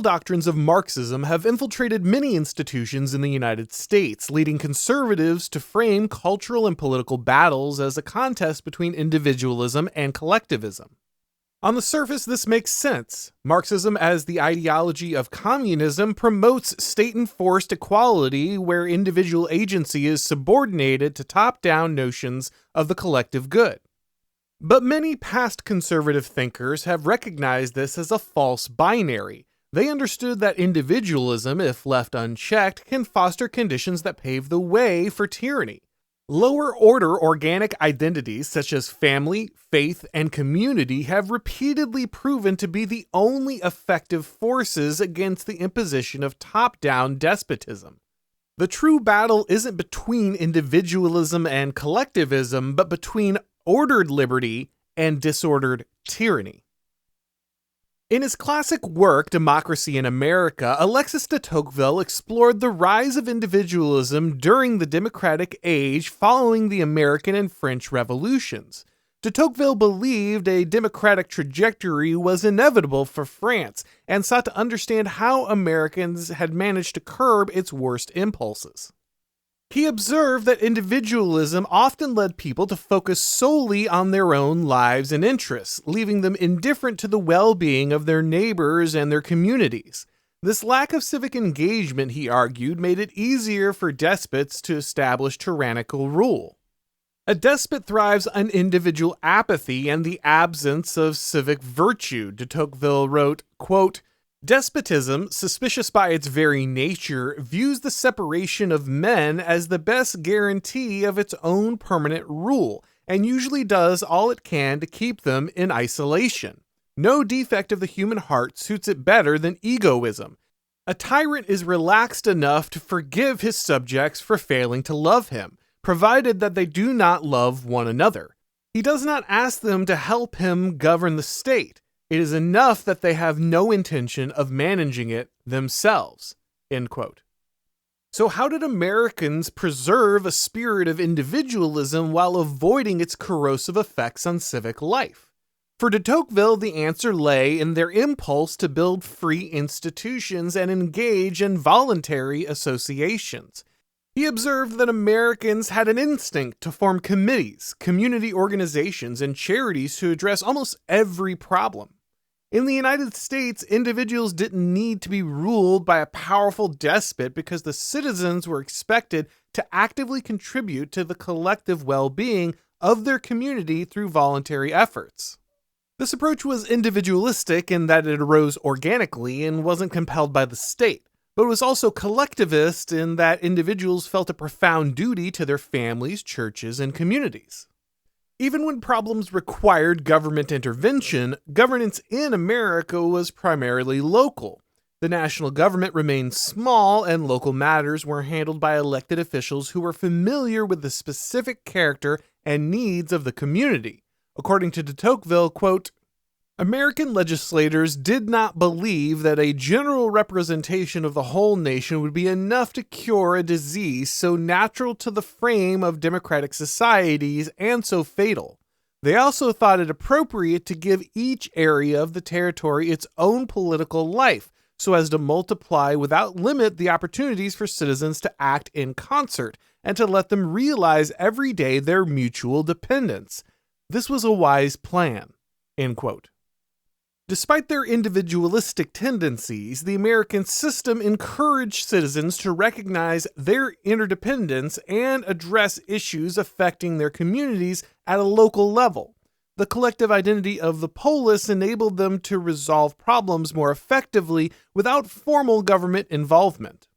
fundamental doctrines of Marxism have infiltrated many institutions in the United States, leading conservatives to frame cultural and political battles as a contest between individualism and collectivism. On the surface, this makes sense. Marxism, as the ideology of communism, promotes state-enforced equality where individual agency is subordinated to top-down notions of the collective good. But many past conservative thinkers have recognized this as a false binary. They understood that individualism, if left unchecked, can foster conditions that pave the way for tyranny. Lower-order organic identities such as family, faith, and community have repeatedly proven to be the only effective forces against the imposition of top-down despotism. The true battle isn't between individualism and collectivism, but between ordered liberty and disordered tyranny. In his classic work, Democracy in America, Alexis de Tocqueville explored the rise of individualism during the democratic age following the American and French revolutions. De Tocqueville believed a democratic trajectory was inevitable for France and sought to understand how Americans had managed to curb its worst impulses. He observed that individualism often led people to focus solely on their own lives and interests, leaving them indifferent to the well-being of their neighbors and their communities. This lack of civic engagement, he argued, made it easier for despots to establish tyrannical rule. A despot thrives on individual apathy and the absence of civic virtue, de Tocqueville wrote, quote, "Despotism, suspicious by its very nature, views the separation of men as the best guarantee of its own permanent rule, and usually does all it can to keep them in isolation. No defect of the human heart suits it better than egoism. A tyrant is relaxed enough to forgive his subjects for failing to love him, provided that they do not love one another. He does not ask them to help him govern the state. It is enough that they have no intention of managing it themselves." End quote. So how did Americans preserve a spirit of individualism while avoiding its corrosive effects on civic life? For de Tocqueville, the answer lay in their impulse to build free institutions and engage in voluntary associations. He observed that Americans had an instinct to form committees, community organizations, and charities to address almost every problem. In the United States, individuals didn't need to be ruled by a powerful despot because the citizens were expected to actively contribute to the collective well-being of their community through voluntary efforts. This approach was individualistic in that it arose organically and wasn't compelled by the state, but it was also collectivist in that individuals felt a profound duty to their families, churches, and communities. Even when problems required government intervention, governance in America was primarily local. The national government remained small, and local matters were handled by elected officials who were familiar with the specific character and needs of the community. According to de Tocqueville, quote, "American legislators did not believe that a general representation of the whole nation would be enough to cure a disease so natural to the frame of democratic societies and so fatal. They also thought it appropriate to give each area of the territory its own political life, so as to multiply without limit the opportunities for citizens to act in concert, and to let them realize every day their mutual dependence. This was a wise plan." End quote. Despite their individualistic tendencies, the American system encouraged citizens to recognize their interdependence and address issues affecting their communities at a local level. The collective identity of the polis enabled them to resolve problems more effectively without formal government involvement.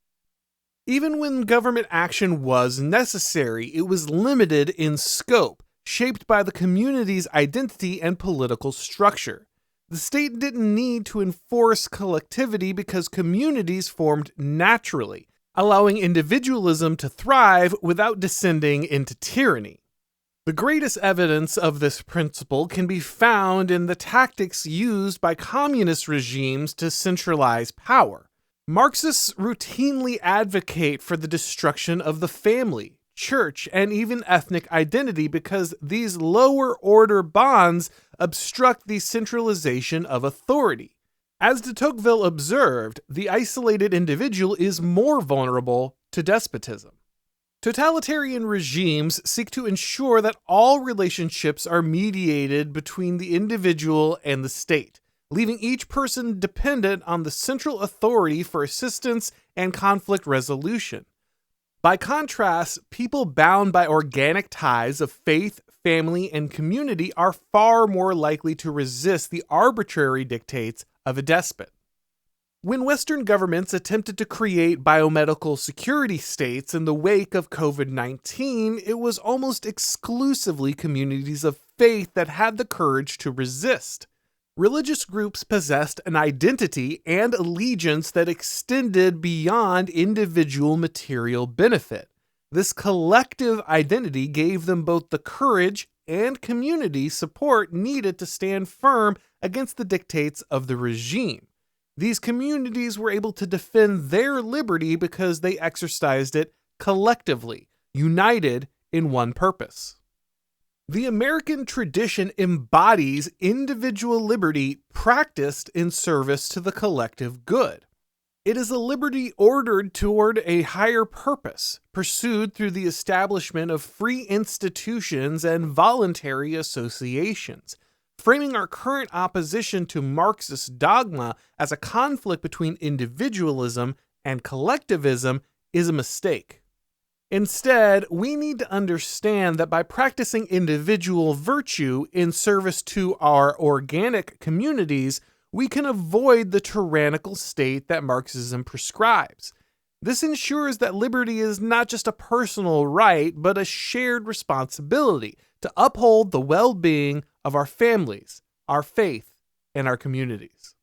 Even when government action was necessary, it was limited in scope, shaped by the community's identity and political structure. The state didn't need to enforce collectivity because communities formed naturally, allowing individualism to thrive without descending into tyranny. The greatest evidence of this principle can be found in the tactics used by communist regimes to centralize power. Marxists routinely advocate for the destruction of the family, church, and even ethnic identity because these lower order bonds obstruct the centralization of authority. As de Tocqueville observed, the isolated individual is more vulnerable to despotism. Totalitarian regimes seek to ensure that all relationships are mediated between the individual and the state, leaving each person dependent on the central authority for assistance and conflict resolution. By contrast, people bound by organic ties of faith, family, and community are far more likely to resist the arbitrary dictates of a despot. When Western governments attempted to create biomedical security states in the wake of COVID-19, it was almost exclusively communities of faith that had the courage to resist. Religious groups possessed an identity and allegiance that extended beyond individual material benefit. This collective identity gave them both the courage and community support needed to stand firm against the dictates of the regime. These communities were able to defend their liberty because they exercised it collectively, united in one purpose. The American tradition embodies individual liberty practiced in service to the collective good. It is a liberty ordered toward a higher purpose, pursued through the establishment of free institutions and voluntary associations. Framing our current opposition to Marxist dogma as a conflict between individualism and collectivism is a mistake. Instead, we need to understand that by practicing individual virtue in service to our organic communities, we can avoid the tyrannical state that Marxism prescribes. This ensures that liberty is not just a personal right, but a shared responsibility to uphold the well-being of our families, our faith, and our communities.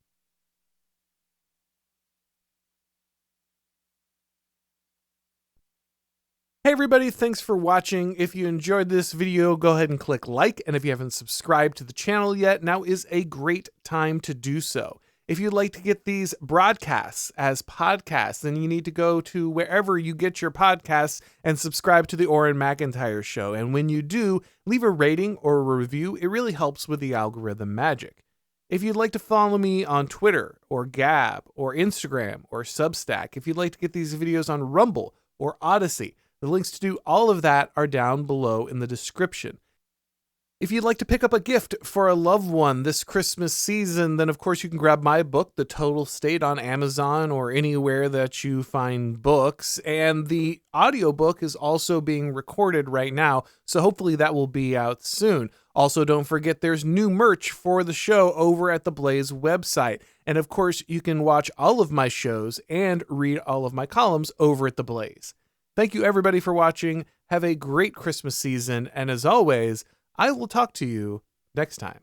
Hey everybody, thanks for watching. If you enjoyed this video, go ahead and click like, and if you haven't subscribed to the channel yet, now is a great time to do so. If you'd like to get these broadcasts as podcasts, then you need to go to wherever you get your podcasts and subscribe to the Auron MacIntyre Show. And when you do, leave a rating or a review. It really helps with the algorithm magic. If you'd like to follow me on Twitter or Gab or Instagram or Substack, if you'd like to get these videos on Rumble or Odyssey, the links to do all of that are down below in the description. If you'd like to pick up a gift for a loved one this Christmas season, then of course you can grab my book, The Total State, on Amazon or anywhere that you find books. And the audiobook is also being recorded right now, so hopefully that will be out soon. Also, don't forget there's new merch for the show over at the Blaze website. And of course, you can watch all of my shows and read all of my columns over at the Blaze. Thank you everybody for watching. Have a great Christmas season. And as always, I will talk to you next time.